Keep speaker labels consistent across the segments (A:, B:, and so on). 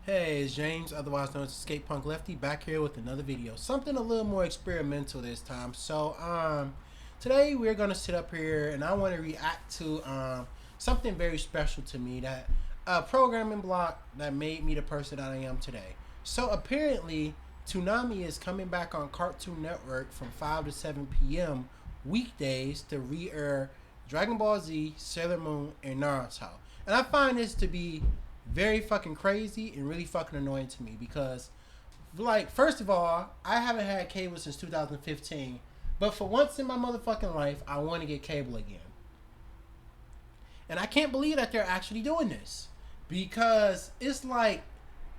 A: Hey, it's James, otherwise known as Escape Punk Lefty, back here with another video. Something a little more experimental this time. Today we're gonna sit up here and I want to react to something very special to me, that a programming block that made me the person that I am today. So apparently, Toonami is coming back on Cartoon Network from 5 to 7 p.m. weekdays to re-air Dragon Ball Z, Sailor Moon, and Naruto. And I find this to be very fucking crazy and really fucking annoying to me because, like, first of all, I haven't had cable since 2015, but for once in my motherfucking life, I want to get cable again. And I can't believe that they're actually doing this because it's like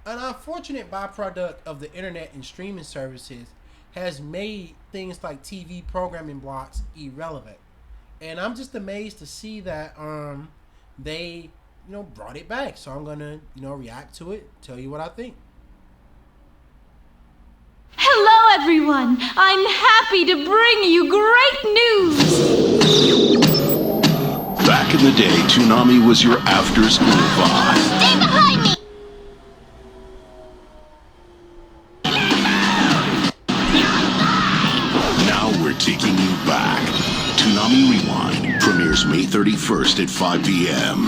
A: an unfortunate byproduct of the internet and streaming services has made things like TV programming blocks irrelevant. And I'm just amazed to see that they brought it back. So I'm gonna react to it, tell you what I think.
B: Hello everyone! I'm happy to bring you great news!
C: Back in the day, Toonami was your after-school vibe.
B: Stay behind me!
C: Now we're taking you back. Toonami Rewind premieres May 31st at 5 p.m.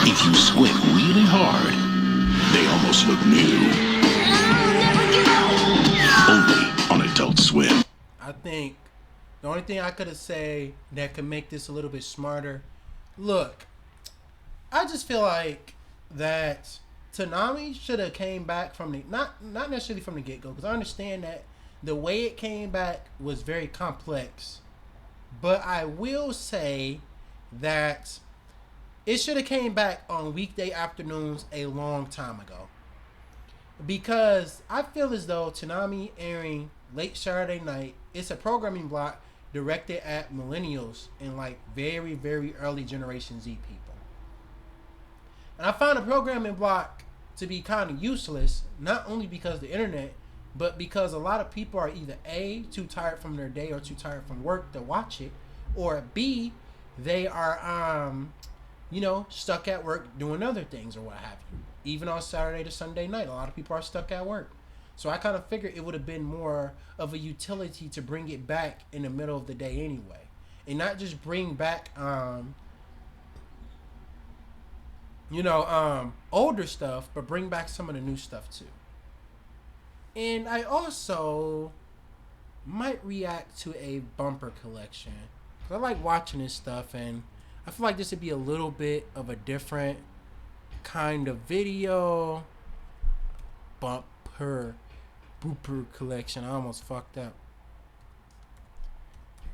C: If you squint really hard, they almost look new. Only on Adult Swim.
A: I think the only thing I could have said that could make this a little bit smarter. Look, I just feel like that Toonami should have came back from the not necessarily from the get-go, because I understand that the way it came back was very complex. But I will say that it should have came back on weekday afternoons a long time ago. Because I feel as though Toonami airing late Saturday night, it's a programming block directed at millennials and like very, very early Generation Z people. And I found a programming block to be kind of useless, not only because of the internet, but because a lot of people are either A, too tired from their day or too tired from work to watch it, or B, they are stuck at work doing other things or what have you. Even on Saturday to Sunday night, a lot of people are stuck at work. So I kind of figured it would have been more of a utility to bring it back in the middle of the day anyway. And not just bring back older stuff, but bring back some of the new stuff too. And I also might react to a bumper collection. I like watching this stuff, and I feel like this would be a little bit of a different kind of video. Bumper collection. I almost fucked up.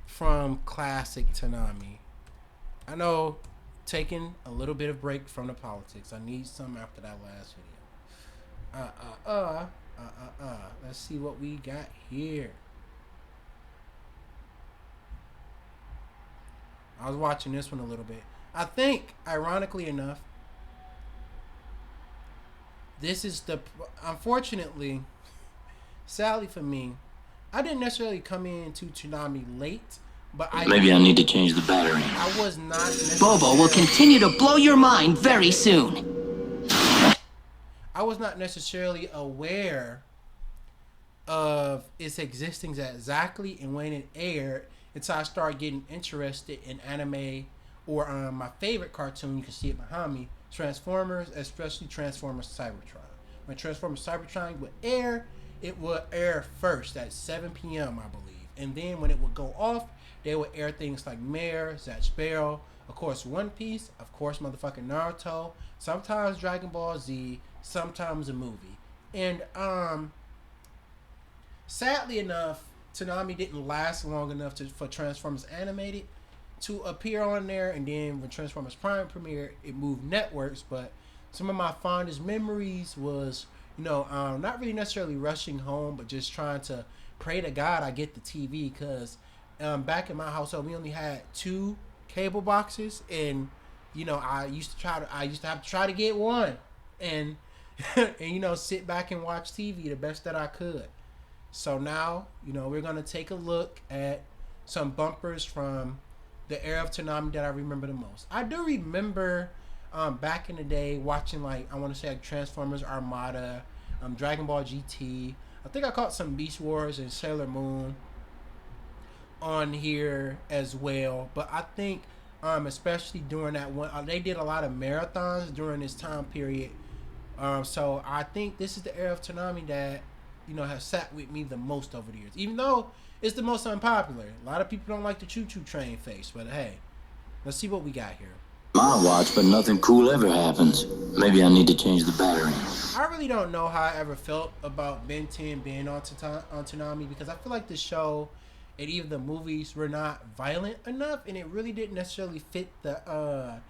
A: From classic Toonami. I know, taking a little bit of break from the politics. I need some after that last video. Let's see what we got here. I was watching this one a little bit. I think, ironically enough, this is unfortunately, sadly for me, I didn't necessarily come into Toonami late, but
D: Maybe I need to change the battery.
A: I was not
E: Bobo will continue to blow your mind very soon.
A: I was not necessarily aware of its existence exactly and when it aired until I started getting interested in anime or my favorite cartoon. You can see it behind me, Transformers, especially Transformers Cybertron. When Transformers Cybertron would air, it would air first at 7 p.m. I believe, and then when it would go off, they would air things like Mare, Zack Sparrow, of course One Piece, of course motherfucking Naruto, sometimes Dragon Ball Z, sometimes a movie. And sadly enough, Toonami didn't last long enough for Transformers Animated to appear on there, and then when Transformers Prime premiered, it moved networks. But some of my fondest memories was, not really necessarily rushing home, but just trying to pray to God I get the TV, because back in my household we only had 2 cable boxes, and I used to have to try to get one, and and sit back and watch TV the best that I could. So now, we're going to take a look at some bumpers from the era of Toonami that I remember the most. I do remember back in the day watching like I want to say like Transformers Armada, Dragon Ball GT. I think I caught some Beast Wars and Sailor Moon on here as well. But I think especially during that one, they did a lot of marathons during this time period. So I think this is the era of Toonami that has sat with me the most over the years. Even though it's the most unpopular, a lot of people don't like the choo choo train face. But hey, let's see what we got here.
D: My watch, but nothing cool ever happens. Maybe I need to change the battery.
A: I really don't know how I ever felt about Ben 10 being on Toonami, because I feel like the show and even the movies were not violent enough, and it really didn't necessarily fit the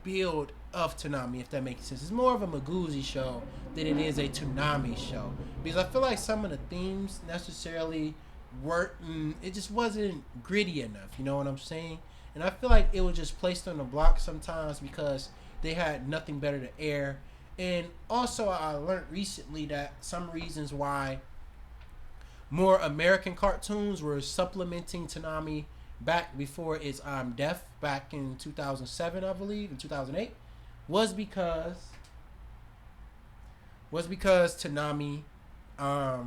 A: build of Toonami, if that makes sense. It's more of a Maguzi show than it is a Toonami show, because I feel like some of the themes necessarily weren't. It just wasn't gritty enough. You know what I'm saying? And I feel like it was just placed on the block sometimes because they had nothing better to air. And also, I learned recently that some reasons why more American cartoons were supplementing Toonami back before its death back in 2007, I believe, in 2008, was because Toonami I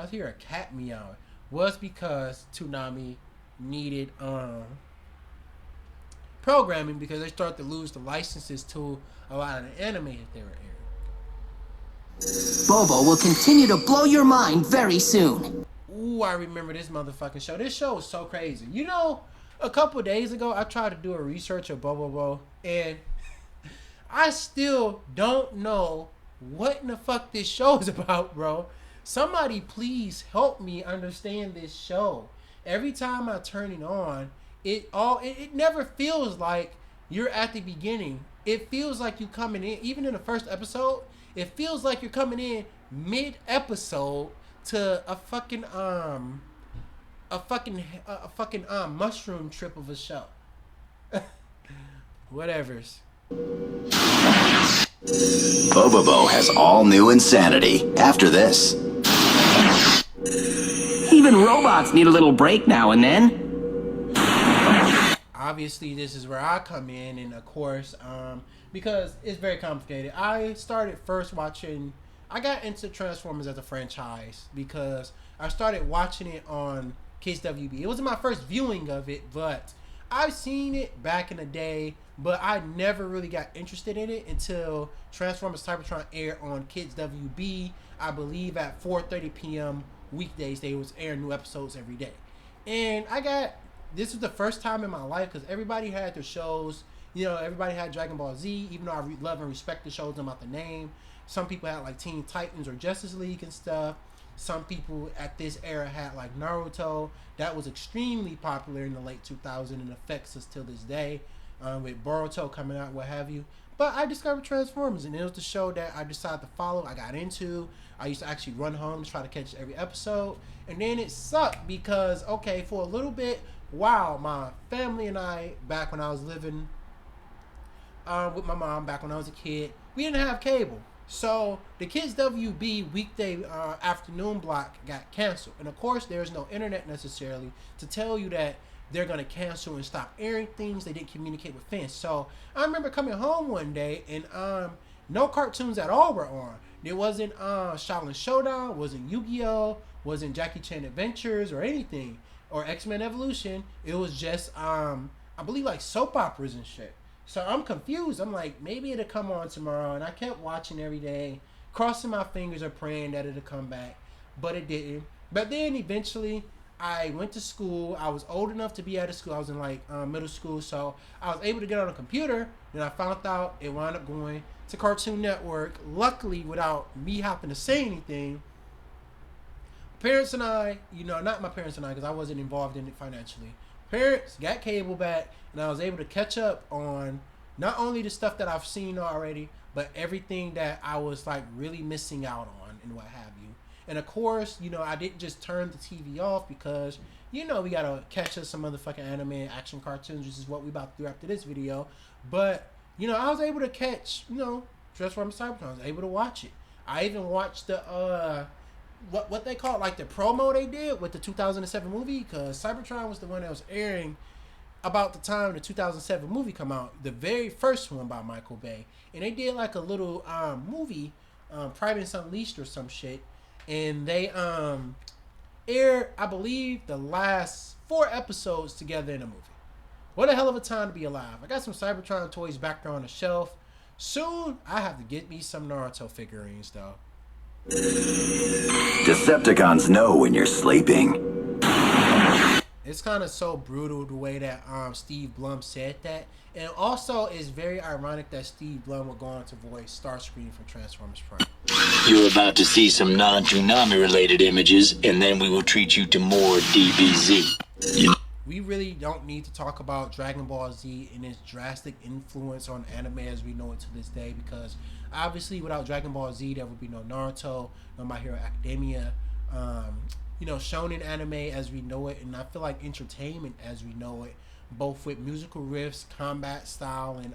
A: hear a cat meow. Was because Toonami needed programming, because they started to lose the licenses to a lot of the anime that they were airing.
E: Bobo will continue to blow your mind very soon.
A: Ooh, I remember this motherfucking show. This show was so crazy. A couple days ago, I tried to do a research of Bobo, and I still don't know what in the fuck this show is about, bro. Somebody please help me understand this show. Every time I turn it on, it never feels like you're at the beginning. It feels like you coming in, even in the first episode, it feels like you're coming in mid-episode to a fucking mushroom trip of a show. Whatevers.
F: Bobobo has all new insanity after this.
E: Even robots need a little break now and then.
A: Obviously, this is where I come in, and of course, because it's very complicated. I started first watching. I got into Transformers as a franchise because I started watching it on Kids WB. It wasn't my first viewing of it, but I've seen it back in the day. But I never really got interested in it until Transformers Cybertron aired on Kids WB. I believe at 4:30 p.m. weekdays, they was airing new episodes every day. And this was the first time in my life, because everybody had their shows. Everybody had Dragon Ball Z, even though I love and respect the shows I'm about to name. Some people had like Teen Titans or Justice League and stuff. Some people at this era had like Naruto. That was extremely popular in the late 2000s and affects us till this day. With Boruto coming out, what have you. But I discovered Transformers, and it was the show that I decided to follow. I got into. I used to actually run home to try to catch every episode. And then it sucked because, okay, for a little bit, wow, my family and I, back when I was living with my mom, back when I was a kid, we didn't have cable. So the Kids WB weekday afternoon block got canceled. And of course, there's no internet necessarily to tell you that they're going to cancel and stop airing things. They didn't communicate with fans. So I remember coming home one day and no cartoons at all were on. There wasn't Shaolin Showdown, wasn't Yu-Gi-Oh!, wasn't Jackie Chan Adventures or anything, or X-Men Evolution. It was just, I believe, like soap operas and shit. So I'm confused. I'm like, maybe it'll come on tomorrow. And I kept watching every day, crossing my fingers or praying that it'll come back. But it didn't. But then eventually, I went to school. I was old enough to be out of school. I was in like middle school, so I was able to get on a computer. Then I found out it wound up going to Cartoon Network. Luckily, without me having to say anything. Parents and I, not my parents and I, because I wasn't involved in it financially. Parents got cable back, and I was able to catch up on not only the stuff that I've seen already, but everything that I was like really missing out on and what have you. And of course, I didn't just turn the TV off because, we gotta catch us some motherfucking anime and action cartoons, which is what we about to do after this video. But, I was able to catch, Transformers Cybertron. I was able to watch it. I even watched the, what they call it, like the promo they did with the 2007 movie, because Cybertron was the one that was airing about the time the 2007 movie come out, the very first one by Michael Bay, and they did like a little movie, Privates Unleashed or some shit, and they aired, I believe, the last 4 episodes together in a movie. What a hell of a time to be alive. I got some Cybertron toys back there on the shelf. Soon, I have to get me some Naruto figurines, though.
F: Decepticons know when you're sleeping.
A: It's kind of so brutal the way that Steve Blum said that. And also, it's very ironic that Steve Blum would go on to voice Starscream from Transformers Prime.
D: You're about to see some non-Toonami related images, and then we will treat you to more DBZ.
A: We really don't need to talk about Dragon Ball Z and its drastic influence on anime as we know it to this day, because obviously without Dragon Ball Z there would be no Naruto, no My Hero Academia, shonen anime as we know it, and I feel like entertainment as we know it, both with musical riffs, combat style, and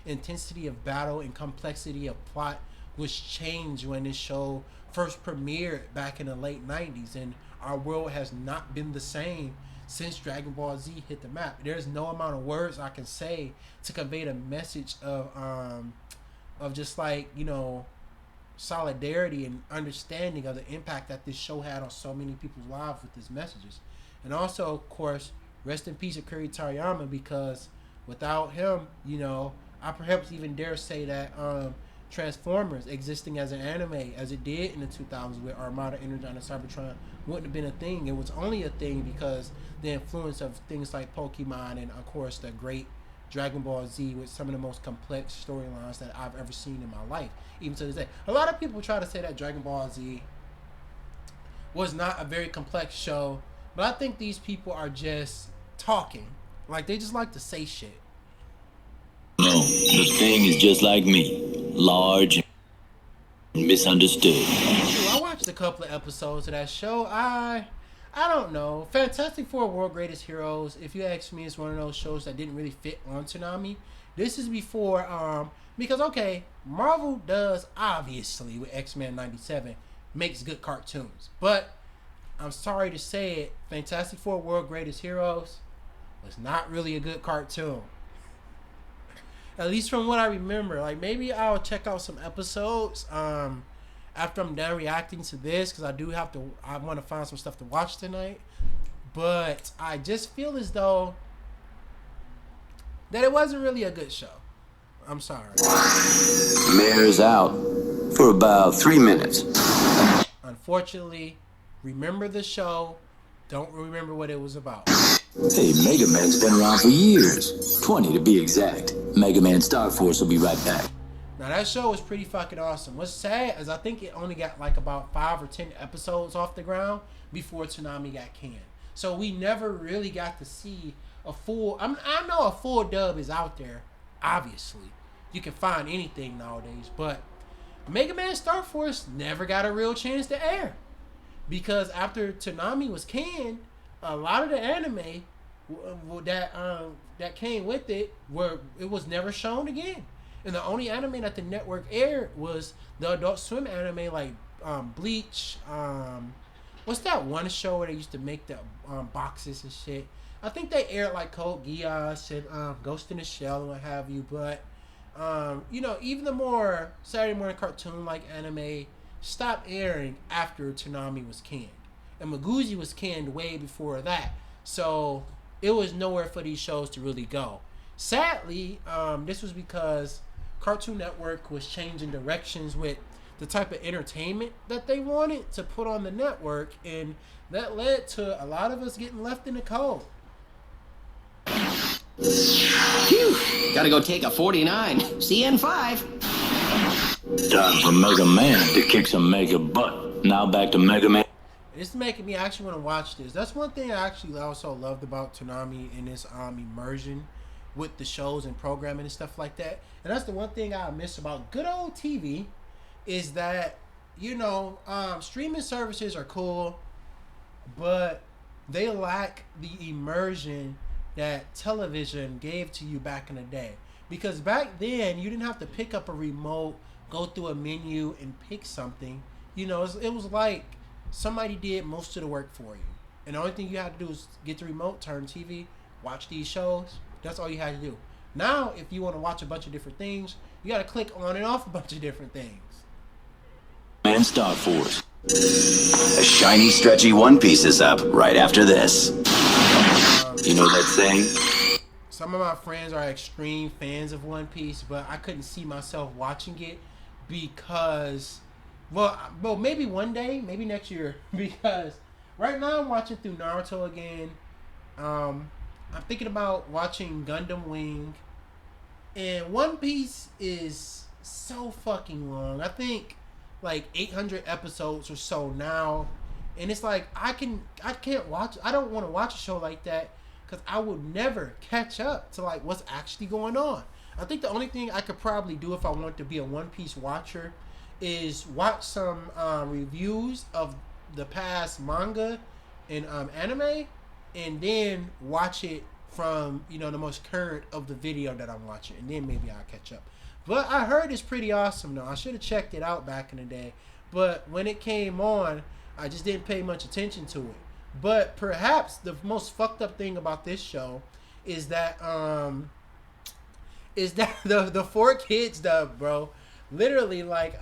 A: intensity of battle and complexity of plot was changed when this show first premiered back in the late 90s, and our world has not been the same since Dragon Ball Z hit the map. There's no amount of words I can say to convey the message of just like, solidarity and understanding of the impact that this show had on so many people's lives with its messages. And also, of course, rest in peace Akira Toriyama, because without him, I perhaps even dare say that Transformers existing as an anime as it did in the 2000s with Armada, Energon, and Cybertron wouldn't have been a thing. It was only a thing because the influence of things like Pokemon and, of course, the great Dragon Ball Z with some of the most complex storylines that I've ever seen in my life, even to this day. A lot of people try to say that Dragon Ball Z was not a very complex show, but I think these people are just talking. Like, they just like to say shit.
D: No, the thing is just like me, large and misunderstood.
A: I watched a couple of episodes of that show. I don't know. Fantastic Four World Greatest Heroes, if you ask me, it's one of those shows that didn't really fit on Toonami. This is before, because, okay, Marvel does, obviously, with X-Men 97, makes good cartoons. But, I'm sorry to say it, Fantastic Four World Greatest Heroes was not really a good cartoon. At least from what I remember. Like, maybe I'll check out some episodes, after I'm done reacting to this, because I want to find some stuff to watch tonight. But I just feel as though that it wasn't really a good show. I'm sorry.
F: Mayor's out for about 3 minutes.
A: Unfortunately, remember the show, don't remember what it was about.
D: Hey, Mega Man's been around for years. 20 to be exact. Mega Man Star Force will be right back.
A: Now, that show was pretty fucking awesome. What's sad is I think it only got like about 5 or 10 episodes off the ground before Toonami got canned. So we never really got to see a full... I know a full dub is out there, obviously. You can find anything nowadays. But Mega Man Star Force never got a real chance to air. Because after Toonami was canned, a lot of the anime that came with it was never shown again. And the only anime that the network aired was the Adult Swim anime, like Bleach. What's that one show where they used to make the boxes and shit? I think they aired like Code Geass and Ghost in the Shell and what have you. But even the more Saturday morning cartoon like anime stopped airing after Toonami was canned, and Maguzi was canned way before that. So it was nowhere for these shows to really go. Sadly, this was because Cartoon Network was changing directions with the type of entertainment that they wanted to put on the network, and that led to a lot of us getting left in the cold.
E: Phew! Gotta go take a 49. CN5.
D: Time for Mega Man to kick some Mega butt. Now back to Mega Man.
A: It's making me actually want to watch this. That's one thing I actually also loved about Toonami in this immersion with the shows and programming and stuff like that. And that's the one thing I miss about good old TV is that, streaming services are cool, but they lack the immersion that television gave to you back in the day. Because back then, you didn't have to pick up a remote, go through a menu, and pick something. It was like somebody did most of the work for you. And the only thing you had to do is get the remote, turn TV watch these shows. That's all you had to do. Now, if you want to watch a bunch of different things, you got to click on and off a bunch of different things.
D: And Star Force.
F: A shiny, stretchy One Piece is up right after this.
D: You know that saying?
A: Some of my friends are extreme fans of One Piece, but I couldn't see myself watching it because, well, maybe one day, maybe next year, because right now I'm watching through Naruto again. I'm thinking about watching Gundam Wing, and One Piece is so fucking long. I think like 800 episodes or so now, and it's like I can't watch. I don't want to watch a show like that because I would never catch up to like what's actually going on. I think the only thing I could probably do if I want to be a One Piece watcher is watch some reviews of the past manga and anime, and then watch it from the most current of the video that I'm watching, and then maybe I'll catch up. But I heard it's pretty awesome though. I should have checked it out back in the day, but when it came on, I just didn't pay much attention to it. But perhaps the most fucked up thing about this show is that the 4Kids dub, bro. Literally, like,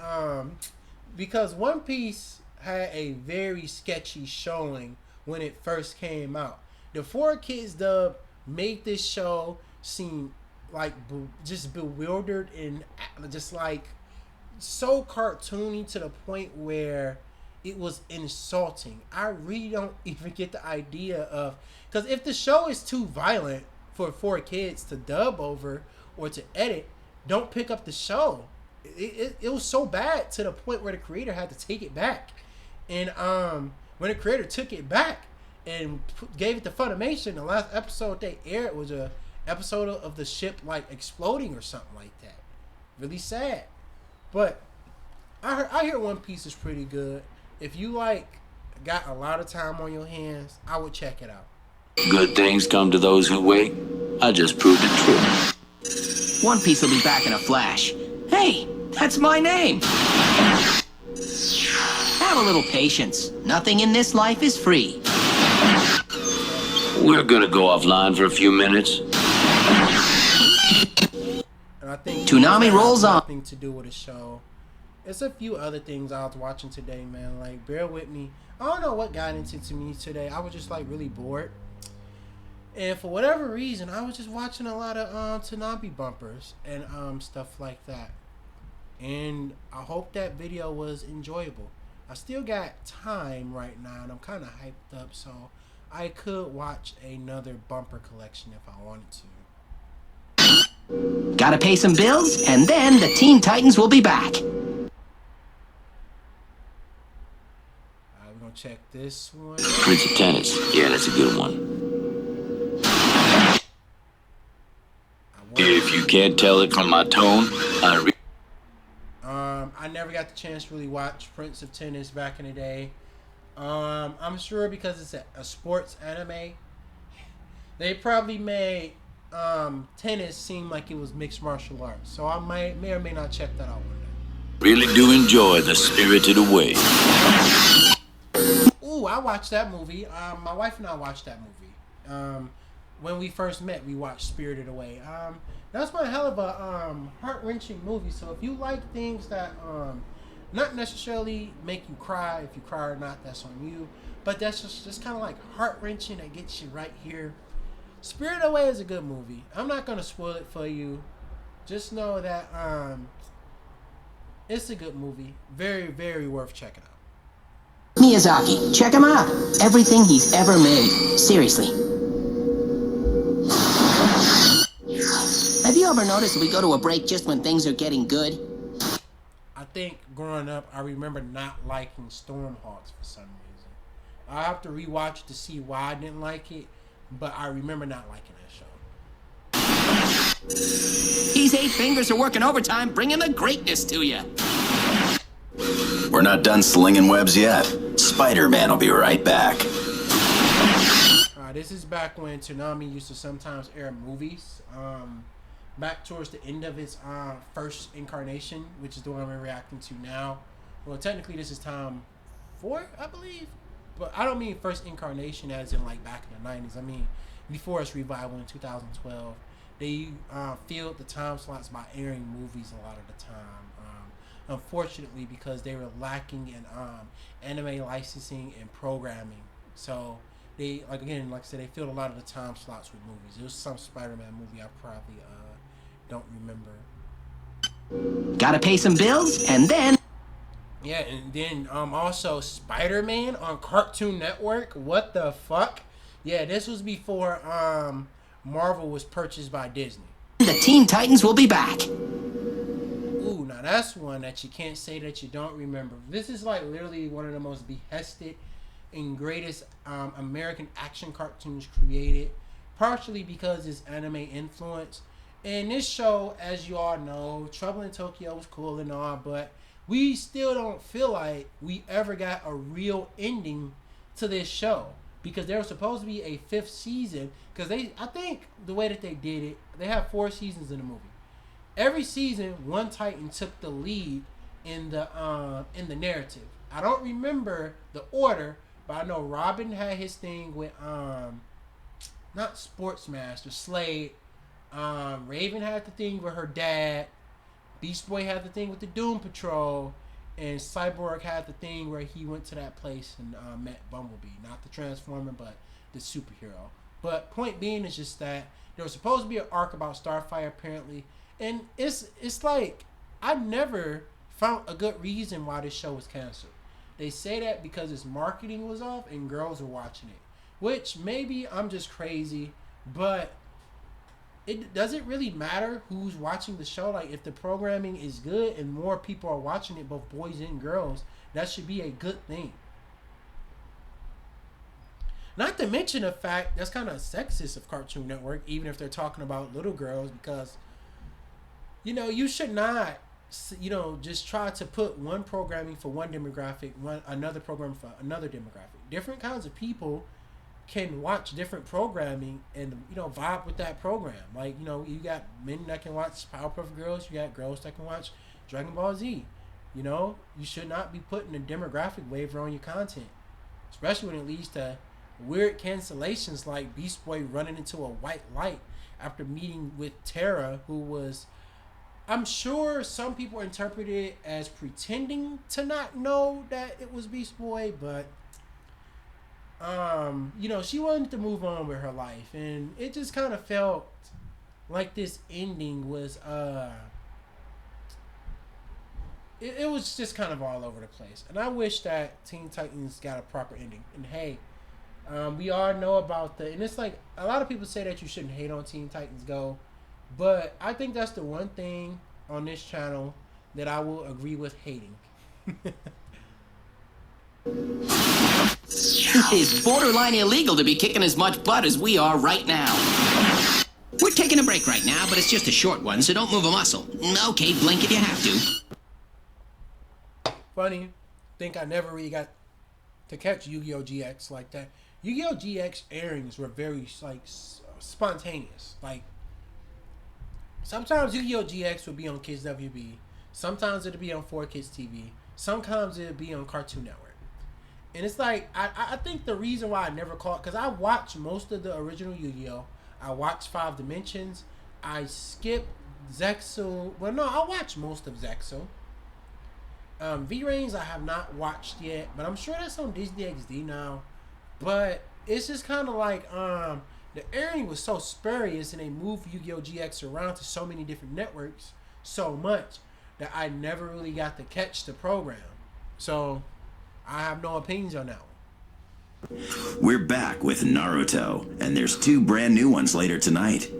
A: because One Piece had a very sketchy showing when it first came out. The 4Kids dub made this show seem like just bewildered and just like so cartoony to the point where it was insulting. I really don't even get the idea of, because if the show is too violent for 4Kids to dub over or to edit, don't pick up the show. It was so bad to the point where the creator had to take it back. And when the creator took it back and gave it to Funimation, the last episode they aired was a episode of the ship like exploding or something like that. Really sad. But I hear One Piece is pretty good. If you like got a lot of time on your hands, I would check it out.
D: Good things come to those who wait. I just proved it true.
E: One Piece will be back in a flash. Hey, that's my name. Have a little patience. Nothing in this life is free.
D: We're gonna go offline for a few minutes.
A: And I think
E: Toonami rolls on.
A: Nothing to do with the show. There's a few other things I was watching today, man. Like, bear with me. I don't know what got into me today. I was just like really bored, and for whatever reason, I was just watching a lot of Toonami bumpers and stuff like that. And I hope that video was enjoyable. I still got time right now, and I'm kind of hyped up, so I could watch another bumper collection if I wanted to.
E: Gotta pay some bills, and then the Teen Titans will be back.
A: We're gonna check this one.
D: Prince of Tennis. Yeah, that's a good one. If you can't tell it from my tone,
A: I never got the chance to really watch Prince of Tennis back in the day. I'm sure because it's a sports anime, they probably made tennis seem like it was mixed martial arts. So I may or may not check that out one day.
D: really do enjoy the Spirited Away.
A: Ooh, I watched that movie. My wife and I watched that movie. When we first met, we watched Spirited Away. That's one hell of a heart-wrenching movie. So if you like things that not necessarily make you cry, if you cry or not, that's on you. But that's just kind of like heart-wrenching that gets you right here. Spirited Away is a good movie. I'm not going to spoil it for you. Just know that it's a good movie. Very, very worth checking out.
E: Miyazaki, check him out. Everything he's ever made. Seriously. Have you ever noticed we go to a break just when things are getting good?
A: I think growing up, I remember not liking Stormhawks for some reason. I have to rewatch to see why I didn't like it, but I remember not liking that show.
E: These 8 fingers are working overtime, bringing the greatness to you.
F: We're not done slinging webs yet. Spider-Man will be right back.
A: This is back when Toonami used to sometimes air movies. Back towards the end of its first incarnation, which is the one we're reacting to now. Well, technically this is time 4, I believe. But I don't mean first incarnation as in like back in the 90s. I mean before its revival in 2012. They filled the time slots by airing movies a lot of the time. Unfortunately, because they were lacking in anime licensing and programming, so they like I said, they filled a lot of the time slots with movies. There was some Spider-Man movie I probably don't remember.
E: Gotta pay some bills, and then...
A: Yeah, and then also Spider-Man on Cartoon Network. What the fuck? Yeah, this was before Marvel was purchased by Disney.
E: The Teen Titans will be back.
A: Ooh, now that's one that you can't say that you don't remember. This is like literally one of the most behested and greatest American action cartoons created, partially because it's anime influence. And this show, as you all know, Trouble in Tokyo was cool and all, but we still don't feel like we ever got a real ending to this show, because there was supposed to be a 5th season. Because I think the way that they did it, they have 4 seasons in the movie. Every season, one Titan took the lead in the narrative. I don't remember the order, but I know Robin had his thing with not Sportsmaster, Slade. Raven had the thing with her dad. Beast Boy had the thing with the Doom Patrol, and Cyborg had the thing where he went to that place and met Bumblebee, not the Transformer, but the superhero. But point being is just that there was supposed to be an arc about Starfire apparently, and it's like I never found a good reason why this show was canceled. They say that because its marketing was off and girls were watching it, which maybe I'm just crazy, but it doesn't really matter who's watching the show. Like, if the programming is good and more people are watching it, both boys and girls, that should be a good thing. Not to mention the fact that's kind of sexist of Cartoon Network, even if they're talking about little girls, because you should not just try to put one programming for one demographic, another program for another demographic. Different kinds of people can watch different programming and vibe with that program. Like, you got men that can watch Powerpuff Girls, you got girls that can watch Dragon Ball Z. You should not be putting a demographic waiver on your content, especially when it leads to weird cancellations like Beast Boy running into a white light after meeting with Terra, who was, I'm sure some people interpreted it as pretending to not know that it was Beast Boy, but she wanted to move on with her life, and it just kind of felt like this ending was it was just kind of all over the place. And I wish that Teen Titans got a proper ending. And hey, we all know about and it's like a lot of people say that you shouldn't hate on Teen Titans Go, but I think that's the one thing on this channel that I will agree with hating.
E: It's borderline illegal to be kicking as much butt as we are right now. We're taking a break right now, but it's just a short one, so don't move a muscle. Okay, blink if you have to.
A: Funny, think I never really got to catch Yu-Gi-Oh! GX like that. Yu-Gi-Oh! GX airings were very spontaneous. Like, sometimes Yu-Gi-Oh! GX would be on Kids WB, sometimes it'd be on 4Kids TV, sometimes it'd be on Cartoon Network. And it's like, I think the reason why I never caught, because I watched most of the original Yu-Gi-Oh! I watched 5 Dimensions. I skipped Zexal. Well, no, I watched most of Zexal. V-Reigns I have not watched yet, but I'm sure that's on Disney XD now. But it's just kind of like, the airing was so spurious, and they moved Yu-Gi-Oh! GX around to so many different networks so much that I never really got to catch the program. So I have no opinions on that one.
F: We're back with Naruto, and there's 2 brand new ones later tonight.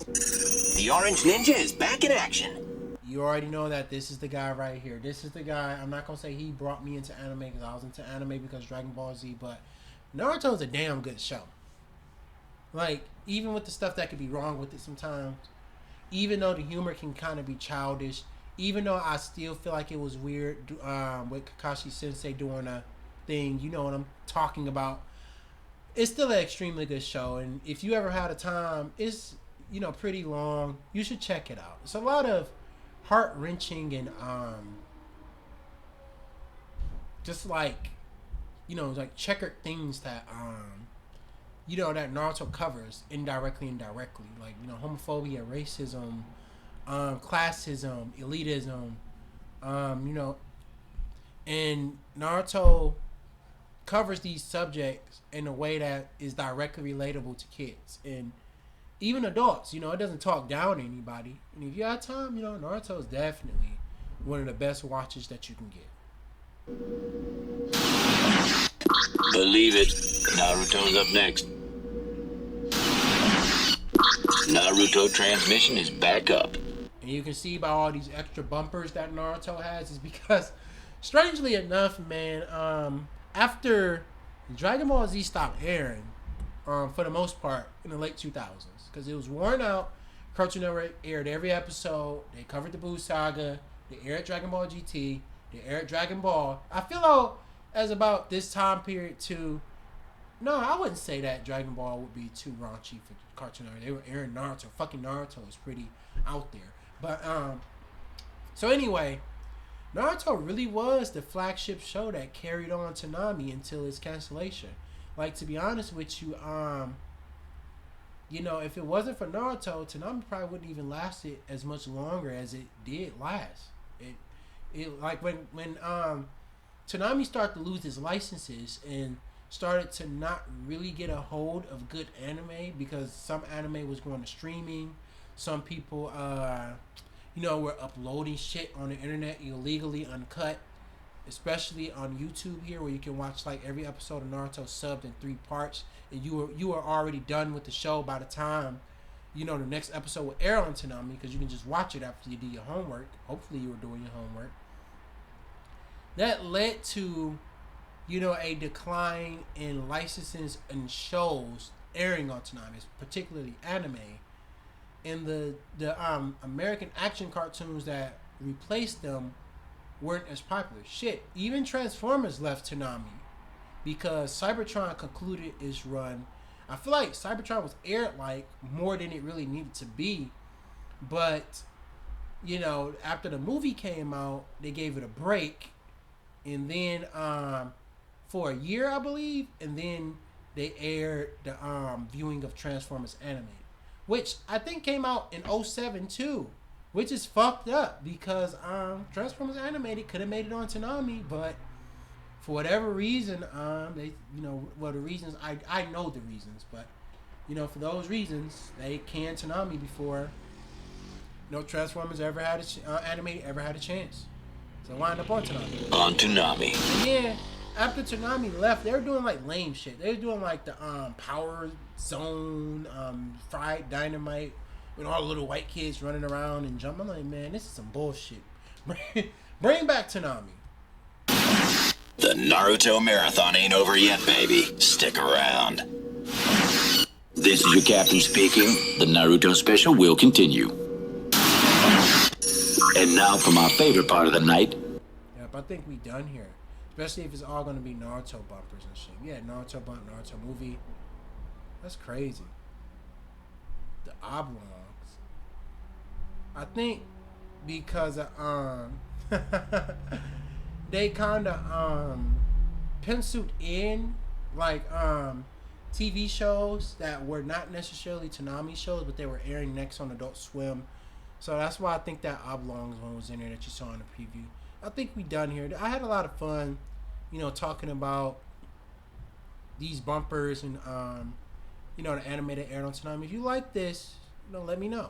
E: The Orange Ninja is back in action.
A: You already know that this is the guy right here. This is the guy. I'm not going to say he brought me into anime, because I was into anime because Dragon Ball Z, but Naruto is a damn good show. Like, even with the stuff that could be wrong with it sometimes, even though the humor can kind of be childish, even though I still feel like it was weird with Kakashi Sensei doing a thing, you know what I'm talking about, it's still an extremely good show. And if you ever had a time, it's pretty long, you should check it out. It's a lot of heart-wrenching and just like checkered things that that Naruto covers indirectly and directly, like homophobia, racism, classism, elitism, and Naruto covers these subjects in a way that is directly relatable to kids and even adults. It doesn't talk down to anybody. And if you have time, Naruto is definitely one of the best watches that you can get.
D: Believe it, Naruto's up next. Naruto transmission is back up.
A: And you can see by all these extra bumpers that Naruto has is because, strangely enough, man, after Dragon Ball Z stopped airing, for the most part, in the late 2000s, because it was worn out. Cartoon Network aired every episode. They covered the Buu Saga. They aired Dragon Ball GT. They aired Dragon Ball. I feel as about this time period too. No, I wouldn't say that Dragon Ball would be too raunchy for Cartoon Network. They were airing Naruto. Fucking Naruto is pretty out there. But so anyway, Naruto really was the flagship show that carried on Toonami until its cancellation. Like, to be honest with you, if it wasn't for Naruto, Toonami probably wouldn't even lasted as much longer as it did last. It like when Toonami started to lose its licenses and started to not really get a hold of good anime because some anime was going to streaming. Some people, were uploading shit on the internet illegally, uncut, especially on YouTube here, where you can watch like every episode of Naruto subbed in 3 parts, and you were already done with the show by the time the next episode will air on Toonami, because you can just watch it after you do your homework. Hopefully you were doing your homework. That led to a decline in licenses and shows airing on Toonami, particularly anime. And the American action cartoons that replaced them weren't as popular. Shit, even Transformers left Toonami because Cybertron concluded its run. I feel like Cybertron was aired like more than it really needed to be, but after the movie came out, they gave it a break, and then for a year, I believe, and then they aired the viewing of Transformers Animated, which I think came out in 2007 too, which is fucked up because Transformers Animated could have made it on Toonami, but for whatever reason, they, the reasons, I know the reasons, but, for those reasons, they canned Toonami before, Transformers ever had Animated ever had a chance. So wind up on Toonami.
D: On Toonami.
A: And yeah, after Toonami left, they were doing like lame shit. They were doing like the Power Zone, Fried Dynamite, with all the little white kids running around and jumping. I'm like, man, this is some bullshit. Bring back Toonami.
F: The Naruto marathon ain't over yet, baby. Stick around.
D: This is your captain speaking. The Naruto special will continue. And now for my favorite part of the night.
A: Yep, I think we done here. Especially if it's all going to be Naruto bumpers and shit. Yeah, Naruto bump, Naruto movie. That's crazy. The oblongs. I think because they kind of penciled in like TV shows that were not necessarily Toonami shows, but they were airing next on Adult Swim. So that's why I think that oblongs one was in there that you saw in the preview. I think we done here. I had a lot of fun, talking about these bumpers and the anime that aired on Toonami. If you like this, let me know.